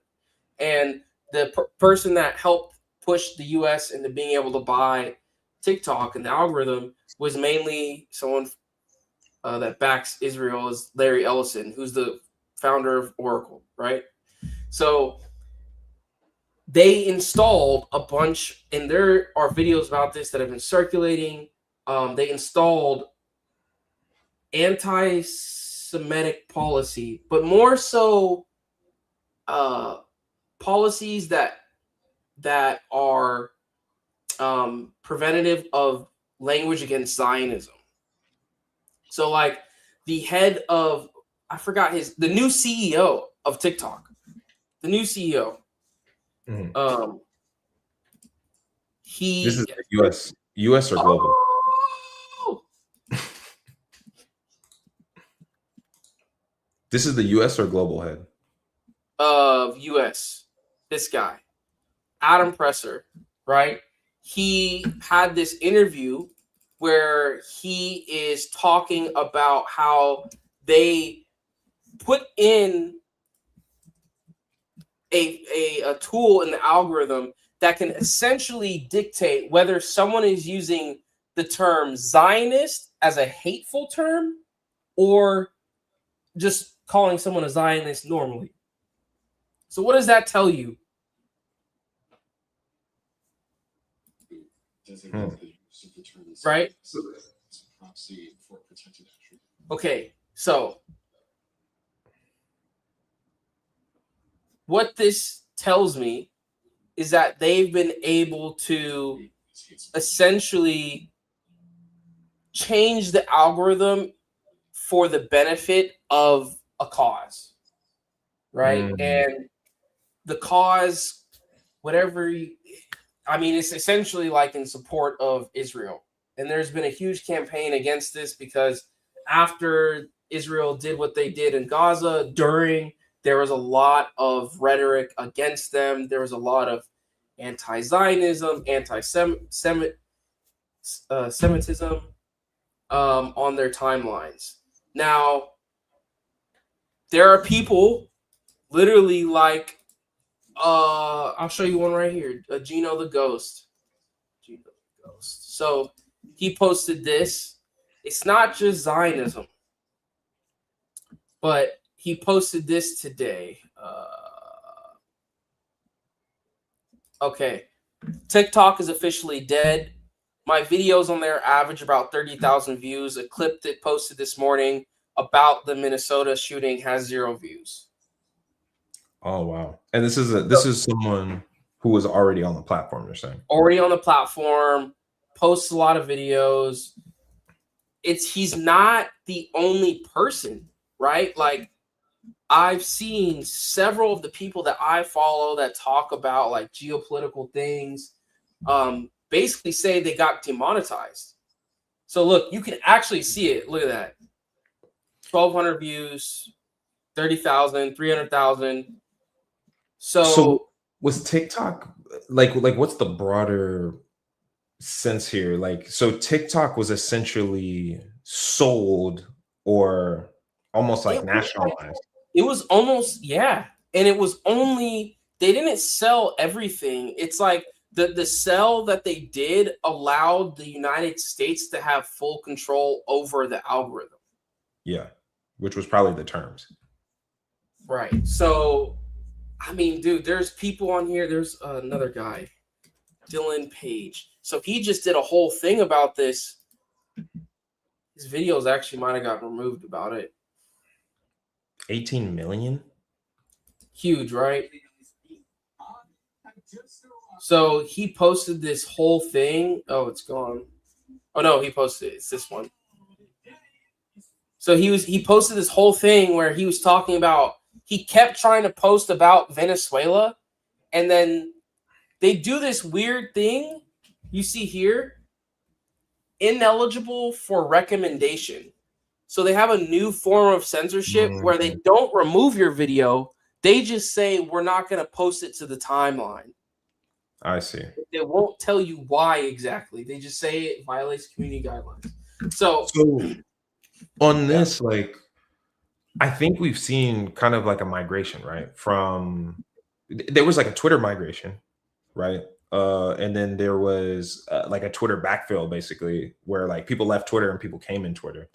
A: And the person that helped push the U.S. into being able to buy TikTok and the algorithm was mainly someone that backs Israel, is Larry Ellison, who's the founder of Oracle, right? So they installed a bunch, and there are videos about this that have been circulating. They installed anti-Semitic policy, but more so policies that are preventative of language against Zionism. So like the head of, I forgot the new CEO of TikTok, the new CEO.
B: Mm-hmm.
A: This
B: is U.S. or global?
A: Oh!
B: This is the U.S. or global head
A: of U.S. This guy, Adam Presser, right? He had this interview where he is talking about how they put in a tool in the algorithm that can essentially dictate whether someone is using the term Zionist as a hateful term or just calling someone a Zionist normally. So what does that tell you? Right? Okay, so what this tells me is that they've been able to essentially change the algorithm for the benefit of a cause, right? And the cause, whatever, it's essentially like in support of Israel. And there's been a huge campaign against this because after Israel did what they did in Gaza, there was a lot of rhetoric against them. There was a lot of anti-Zionism, anti-Semitism. on their timelines. Now, there are people literally like I'll show you one right here, Gino the Ghost. Gino the Ghost. So he posted this. It's not just Zionism, but he posted this today. Okay. TikTok is officially dead. My videos on there average about 30,000 views. A clip that posted this morning about the Minnesota shooting has 0 views.
B: Oh wow! And this is someone who was already on the platform. You're saying
A: Already on the platform, posts a lot of videos. He's not the only person, right? Like, I've seen several of the people that I follow that talk about like geopolitical things, basically say they got demonetized. So look, you can actually see it. Look at that. 1,200 views, 30,000, 300,000.
B: So was TikTok like what's the broader sense here? Like, so TikTok was essentially sold or almost like nationalized.
A: It was almost, yeah. And it was only, they didn't sell everything. It's like the sell that they did allowed the United States to have full control over the algorithm.
B: Yeah, which was probably the terms.
A: Right. So, I mean, dude, there's people on here. There's another guy, Dylan Page. So he just did a whole thing about this. His videos actually might have gotten removed about it.
B: 18 million?
A: Huge, right? So he posted this whole thing. Oh, it's gone. Oh no, he posted it. It's this one. So he posted this whole thing where he was talking about, he kept trying to post about Venezuela, and then they do this weird thing you see here, ineligible for recommendation. So they have a new form of censorship where they don't remove your video. They just say, we're not going to post it to the timeline.
B: I see.
A: They won't tell you why exactly. They just say it violates community guidelines. So
B: on this, like, I think we've seen kind of like a migration, right? From there was like a Twitter migration, right? And then there was like a Twitter backfill, basically, where like people left Twitter and people came in Twitter.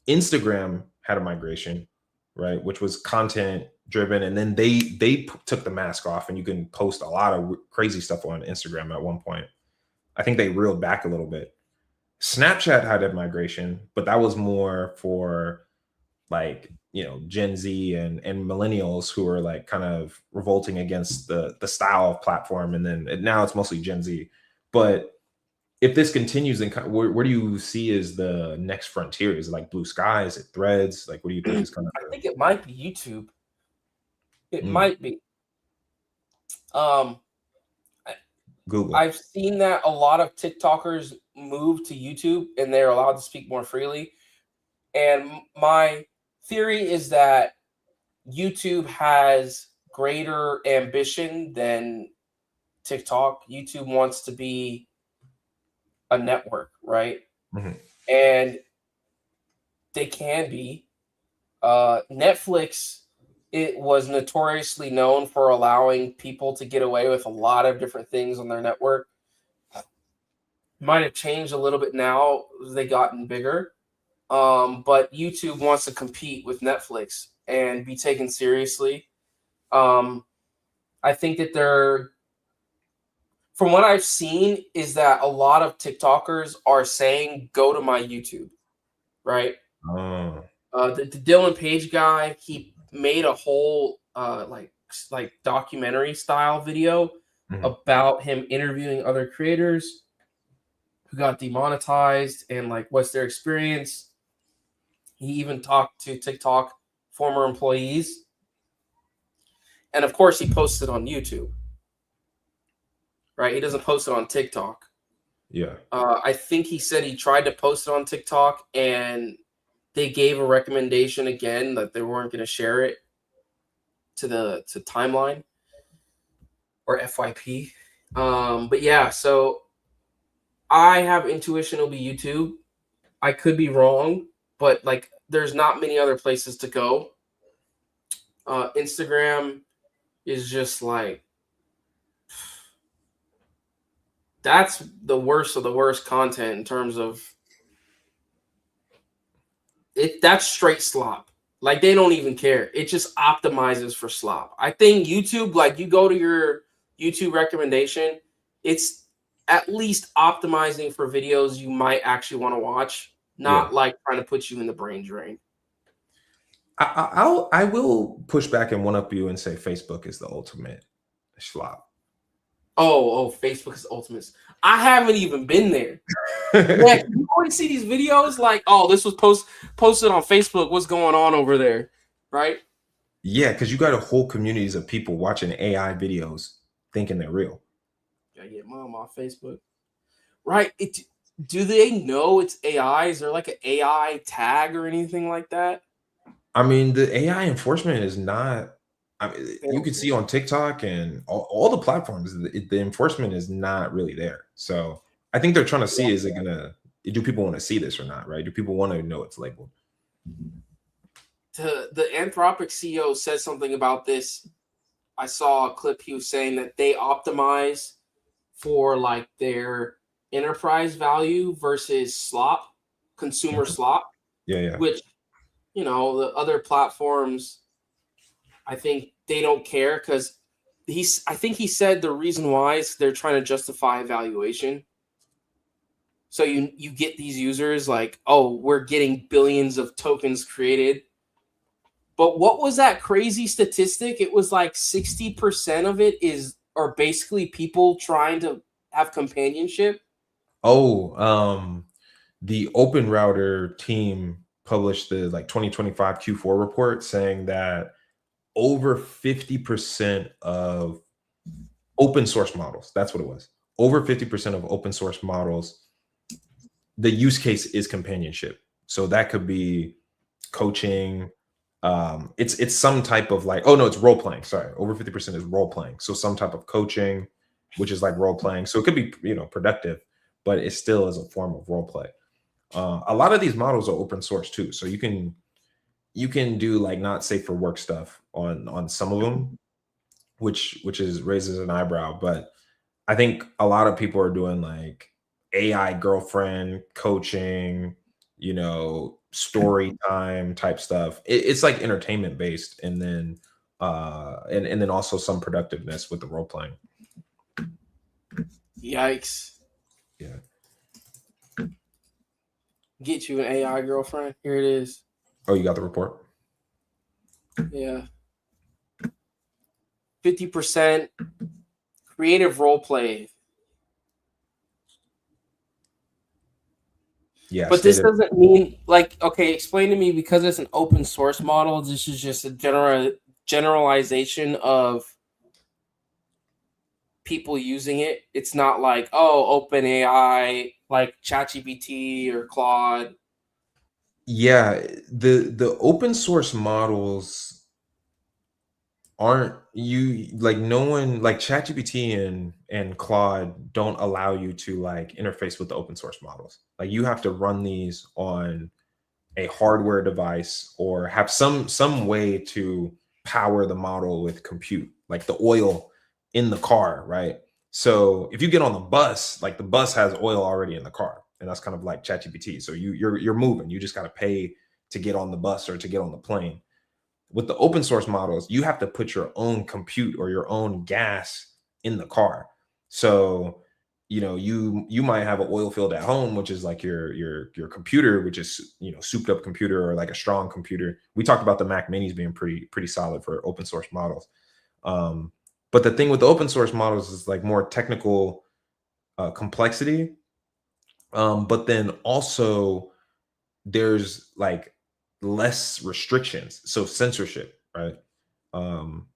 B: Instagram had a migration, right, which was content driven, and then they took the mask off, and you can post a lot of crazy stuff on Instagram at one point. I think they reeled back a little bit. Snapchat had a migration, but that was more for like, you know, Gen Z and millennials who are like kind of revolting against the style of platform, and then now it's mostly Gen Z. But if this continues, then where do you see is the next frontier? Is it like Blue Sky? Is it Threads? Like, what do you think is going to?
A: I think it might be YouTube. It might be.
B: Google.
A: I've seen that a lot of TikTokers move to YouTube and they're allowed to speak more freely. And my theory is that YouTube has greater ambition than TikTok. YouTube wants to be a network, right? And they can be. Netflix, it was notoriously known for allowing people to get away with a lot of different things on their network. Might have changed a little bit now as they gotten bigger. But YouTube wants to compete with Netflix and be taken seriously. I think that from what I've seen, is that a lot of TikTokers are saying, go to my YouTube, right? The Dylan Page guy, he made a whole like documentary style video about him interviewing other creators who got demonetized and like what's their experience. He even talked to TikTok former employees. And of course, he posted on YouTube. Right? He doesn't post it on TikTok.
B: Yeah.
A: I think he said he tried to post it on TikTok and they gave a recommendation again that they weren't going to share it to timeline or FYP. But yeah, so I have intuition it'll be YouTube. I could be wrong, but like there's not many other places to go. Instagram is just like that's the worst of the worst content in terms of it. That's straight slop. Like they don't even care. It just optimizes for slop. I think YouTube, like you go to your YouTube recommendation, it's at least optimizing for videos you might actually want to watch,
B: Yeah.
A: not like trying to put you in the brain drain.
B: I will push back and one up you and say Facebook is the ultimate schlop.
A: Facebook is ultimate. I haven't even been there. Yeah, you always see these videos like, oh, this was posted on Facebook. What's going on over there, right?
B: Yeah, because you got a whole communities of people watching AI videos thinking they're real.
A: Gotta get mom off Facebook, right? Do they know it's AI? Is there like an AI tag or anything like that?
B: I mean, the AI enforcement is not. I mean,
A: They
B: you
A: don't
B: can see
A: care.
B: on TikTok and all the platforms, the enforcement is not really there. So I think they're trying to see, is it gonna, do people want to see this or not, right? Do people want to know it's labeled?
A: The Anthropic CEO said something about this. I saw a clip. He was saying that they optimize for like their enterprise value versus slop, consumer
B: Mhm.
A: slop,
B: Yeah, yeah.
A: which the other platforms, I think they don't care because I think he said the reason why is they're trying to justify valuation. So you get these users like, oh, we're getting billions of tokens created. But what was that crazy statistic? It was like 60% of it are basically people trying to have companionship.
B: Oh, the Open Router team published the like 2025 Q4 report saying that over 50% of open source models, that's what it was. Over 50% of open source models, the use case is companionship. So that could be coaching. It's some type of like, oh no, it's role playing. Sorry, over 50% is role playing. So some type of coaching, which is like role playing. So it could be productive, but it still is a form of role play. A lot of these models are open source too, so you can do like not safe for work stuff on some of them, which is raises an eyebrow. But I think a lot of people are doing like AI girlfriend coaching, story time type stuff. It's like entertainment based, and then also some productiveness with the role playing.
A: Yikes.
B: Yeah.
A: Get you an AI girlfriend. Here it is.
B: Oh, you got the report?
A: Yeah. 50% creative role play.
B: Yeah,
A: But this
B: stated.
A: doesn't mean like okay, explain to me because it's an open source model, this is just a generalization of people using it. It's not like, oh, open AI like ChatGPT or Claude.
B: Yeah, the open source models aren't, you like, no one like ChatGPT and Claude don't allow you to like interface with the open source models. Like you have to run these on a hardware device or have some way to power the model with compute, like the oil in the car, right? So if you get on the bus, like the bus has oil already in the car, and that's kind of like ChatGPT. So you're moving, you just got to pay to get on the bus or to get on the plane. With the open source models, you have to put your own compute or your own gas in the car. So, you might have an oil field at home, which is like your computer, which is souped up computer or like a strong computer. We talked about the Mac Minis being pretty solid for open source models. Um, but the thing with the open source models is like more technical complexity. But then also there's like less restrictions, so censorship, right? um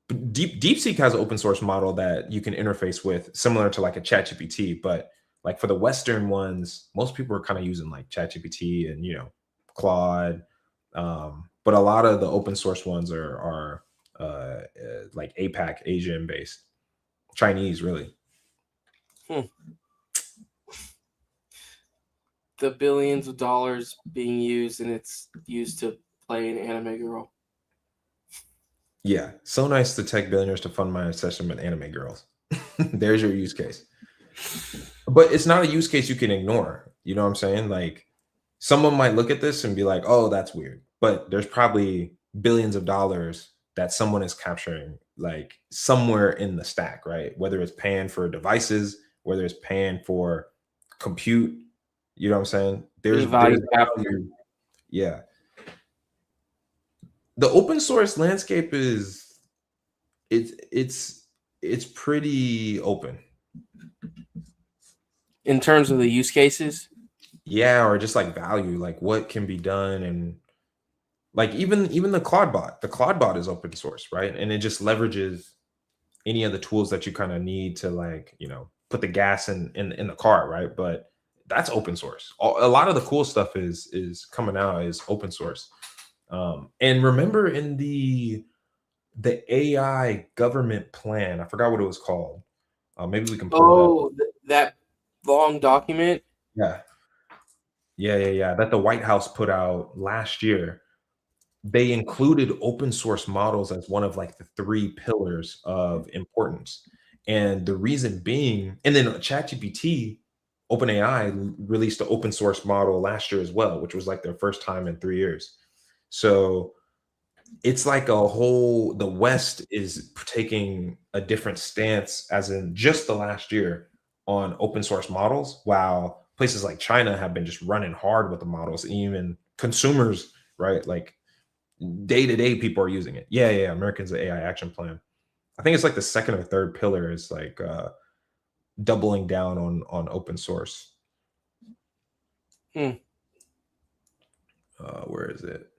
B: DeepSeek has an open source model that you can interface with, similar to like a ChatGPT, but like for the Western ones, most people are kind of using like ChatGPT and Claude. But a lot of the open source ones are like APAC, Asian based, Chinese, really.
A: Hmm. the billions of dollars being used, and it's used to play an anime girl.
B: Yeah, so nice to tech billionaires to fund my obsession with anime girls. There's your use case. But it's not a use case you can ignore. You know what I'm saying? Like, someone might look at this and be like, "Oh, that's weird." But there's probably billions of dollars that someone is capturing, like somewhere in the stack, right? Whether it's paying for devices, whether it's paying for compute, you know what I'm saying?
A: There's
B: There's
A: value capture.
B: value. Yeah. The open source landscape is it's pretty open.
A: In terms of the use cases.
B: Yeah, or just like value, like what can be done, and like even the Clawdbot. The Clawdbot is open source, right? And it just leverages any of the tools that you kind of need to, like, put the gas in the car, right? But that's open source. A lot of the cool stuff is coming out is open source. And remember in the AI government plan, I forgot what it was called. Maybe we can pull it up.
A: Oh, that long document.
B: Yeah. That the White House put out last year. They included open source models as one of like the 3 pillars of importance. And the reason being, and then ChatGPT, OpenAI released an open source model last year as well, which was like their first time in 3 years. So it's like the West is taking a different stance, as in just the last year, on open source models, while places like China have been just running hard with the models, and even consumers, right? Like day to day, people are using it. Yeah. Americans AI action plan. I think it's like the second or third pillar is like doubling down on open source.
A: Hmm.
B: Where is it?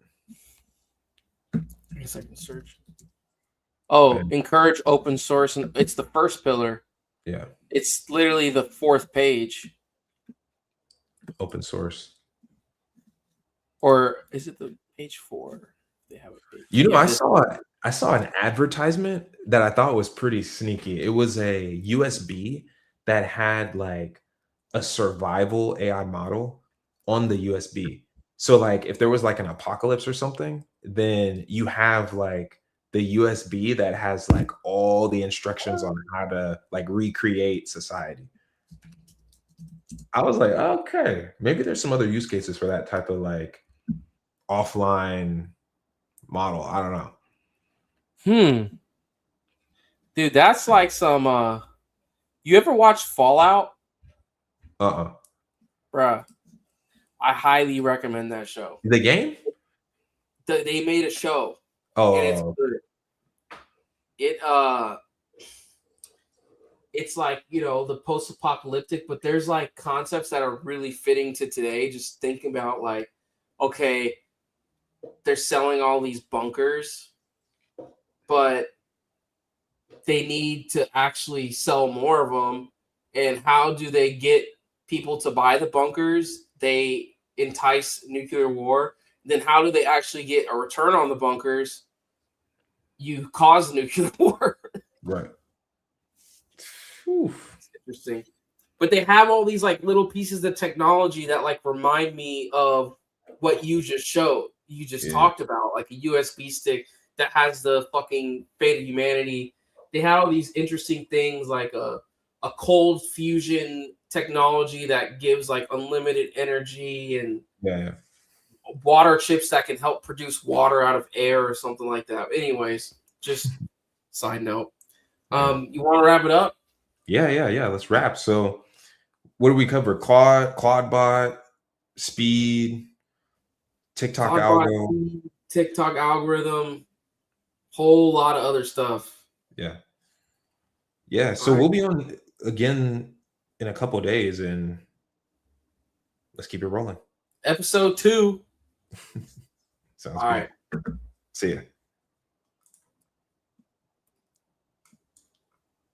A: I guess I can search. Oh, encourage open source, and it's the first pillar.
B: Yeah.
A: It's literally the 4th page.
B: Open source.
A: Or is it the page 4? They have a page.
B: Yeah, I saw an advertisement that I thought was pretty sneaky. It was a USB that had like a survival AI model on the USB. So like if there was like an apocalypse or something, then you have like the USB that has like all the instructions on how to like recreate society. I was like, okay, maybe there's some other use cases for that type of like offline model. I don't know.
A: Dude, that's like some you ever watch Fallout? Bruh. I highly recommend that show.
B: The game?
A: They made a show.
B: Oh,
A: and it's good. It's like, the post-apocalyptic, but there's like concepts that are really fitting to today. Just thinking about like, okay, they're selling all these bunkers, but they need to actually sell more of them. And how do they get people to buy the bunkers? They entice nuclear war. Then how do they actually get a return on the bunkers? You cause nuclear war.
B: right.
A: It's interesting. But they have all these like little pieces of technology that like remind me of what you just showed. You just talked about, like a USB stick that has the fucking fate of humanity. They have all these interesting things like a cold fusion technology that gives like unlimited energy, and water chips that can help produce water out of air or something like that. Anyways, just side note. You want to wrap it up?
B: Yeah. Let's wrap. So what do we cover? Clawdbot, speed, TikTok algorithm.
A: TikTok algorithm, whole lot of other stuff.
B: Yeah. So we'll be on again in a couple of days, and let's keep it rolling.
A: Episode 2.
B: Sounds
A: all
B: good.
A: right.
B: See ya.